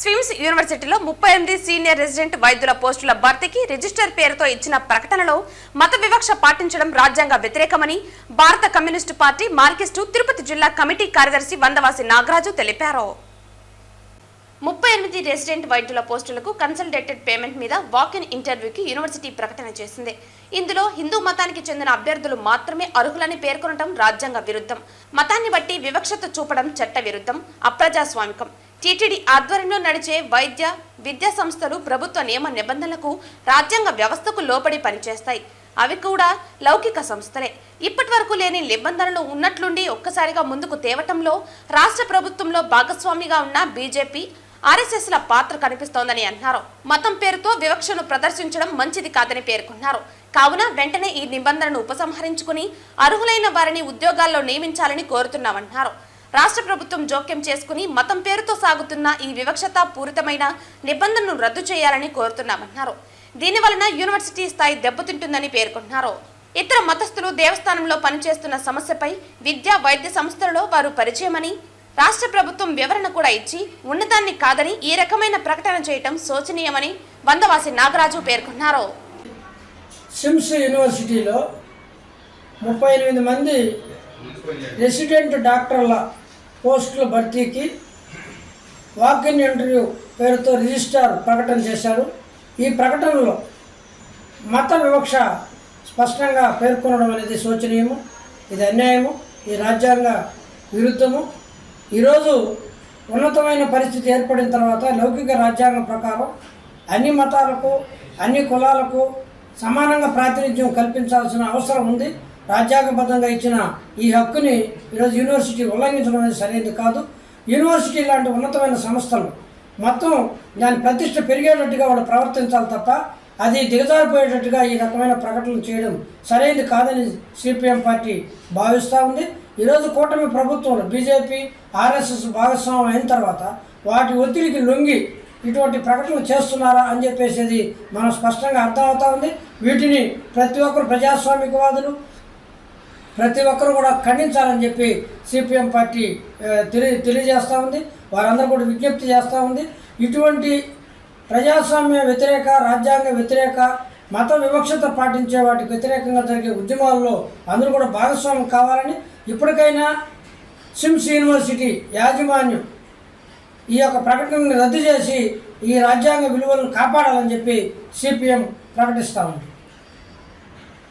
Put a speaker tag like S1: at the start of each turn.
S1: స్విమ్స్ యూనివర్సిటీలో 38 senior resident వైద్యుల పోస్టుల భర్తీకి రిజిస్టర్ పేరుతో ఇచ్చిన ప్రకటనలో మత వివక్ష పాటించడం రాజ్యాంగ వ్యతిరేకమని భారత కమ్యూనిస్టు పార్టీ మార్కిస్టు తిరుపతి జిల్లా కమిటీ కార్యదర్శి వందవాసి నాగరాజు తెలిపారు. 38 రెసిడెంట్ వైద్యుల పోస్టులకు కన్సల్టేటెడ్ పేమెంట్ మీద వాక్-ఇన్ ఇంటర్వ్యూకి యూనివర్సిటీ ప్రకటన చేసింది. ఇందులో హిందూ మతానికి చెందిన అభ్యర్థులు మాత్రమే అర్హులని పేర్కొనడం రాజ్యాంగ విరుద్ధం. మతాన్ని బట్టి వివక్షత చూపడం చట్ట విరుద్ధం, అప్రజాస్వామికం. టీటీడీ ఆధ్వర్యంలో నడిచే వైద్య విద్యా సంస్థలు ప్రభుత్వ నియమ నిబంధనలకు రాజ్యాంగ వ్యవస్థకు లోబడి పనిచేస్తాయి. అవి కూడా లౌకిక సంస్థలే. ఇప్పటి వరకు లేని నిబంధనలు ఉన్నట్లుండి ఒక్కసారిగా ముందుకు తేవటంలో రాష్ట్ర ప్రభుత్వంలో భాగస్వామిగా ఉన్న బీజేపీ ఆర్ఎస్ఎస్ల పాత్ర కనిపిస్తోందని అన్నారు. మతం పేరుతో వివక్షను ప్రదర్శించడం మంచిది కాదని పేర్కొన్నారు. కావున వెంటనే ఈ నిబంధనను ఉపసంహరించుకుని అర్హులైన వారిని ఉద్యోగాల్లో నియమించాలని కోరుతున్నామన్నారు. రాష్ట్ర ప్రభుత్వం జోక్యం చేసుకుని మతం పేరుతో సాగుతున్న ఈ వివక్షతా పూరితమైన నిబంధనను రద్దు చేయాలని కోరుతున్నామన్నారు. దీనివలన యూనివర్సిటీ స్థాయి దెబ్బతింటుందని పేర్కొన్నారు. ఇతర మతస్థులు దేవస్థానంలో పనిచేస్తున్న సమస్యపై విద్యా వైద్య సంస్థలలో వారు పరిచయమని, రాష్ట్ర ప్రభుత్వం వివరణ కూడా ఇచ్చి ఉన్నదాన్ని కాదని ఈ రకమైన ప్రకటన చేయటం శోచనీయమని వందవాసి నాగరాజు పేర్కొన్నారు.
S2: స్విమ్స్ యూనివర్సిటీలో 38 మంది రెసిడెంట్ డాక్టర్ల పోస్టుల భర్తీకి వాక్-ఇన్ ఇంటర్వ్యూ పేరుతో రిజిస్ట్రార్ ప్రకటన చేశారు. ఈ ప్రకటనలో మత వివక్ష స్పష్టంగా పేర్కొనడం అనేది శోచనీయము, ఇది అన్యాయము, ఈ రాజ్యాంగ విరుద్ధము. ఈరోజు ఉన్నతమైన పరిస్థితి ఏర్పడిన తర్వాత లౌకిక రాజ్యాంగం ప్రకారం అన్ని మతాలకు అన్ని కులాలకు సమానంగా ప్రాతినిధ్యం కల్పించాల్సిన అవసరం ఉంది. రాజ్యాంగబద్ధంగా ఇచ్చిన ఈ హక్కుని ఈరోజు యూనివర్సిటీ ఉల్లంఘించడం అనేది సరైనది కాదు. యూనివర్సిటీ లాంటి ఉన్నతమైన సంస్థలు మొత్తం దాని ప్రతిష్ట పెరిగేటట్టుగా వాళ్ళు ప్రవర్తించాలి తప్ప అది దిగజారిపోయేటట్టుగా ఈ రకమైన ప్రకటనలు చేయడం సరైనది కాదని సిపిఎం పార్టీ భావిస్తూ ఉంది. ఈరోజు కూటమి ప్రభుత్వంలో బీజేపీ ఆర్ఎస్ఎస్ భాగస్వామ్యం అయిన తర్వాత వాటి ఒత్తిడికి లొంగి ఇటువంటి ప్రకటనలు చేస్తున్నారా అని చెప్పేసి మనం స్పష్టంగా అర్థమవుతా ఉంది. వీటిని ప్రతి ఒక్కరు ప్రజాస్వామికవాదులు ప్రతి ఒక్కరు కూడా ఖండించాలని చెప్పి సిపిఎం పార్టీ తెలియజేస్తూ ఉంది. వారందరూ కూడా విజ్ఞప్తి చేస్తూ ఉంది. ఇటువంటి ప్రజాస్వామ్య వ్యతిరేక, రాజ్యాంగ వ్యతిరేక, మత వివక్షత పాటించే వాటికి వ్యతిరేకంగా జరిగే ఉద్యమాల్లో అందరూ కూడా భాగస్వామ్యం కావాలని, ఇప్పటికైనా స్విమ్స్ యూనివర్సిటీ యాజమాన్యం ఈ యొక్క ప్రకటనను రద్దు చేసి ఈ రాజ్యాంగ విలువలను కాపాడాలని చెప్పి సిపిఎం ప్రకటిస్తూ ఉంది.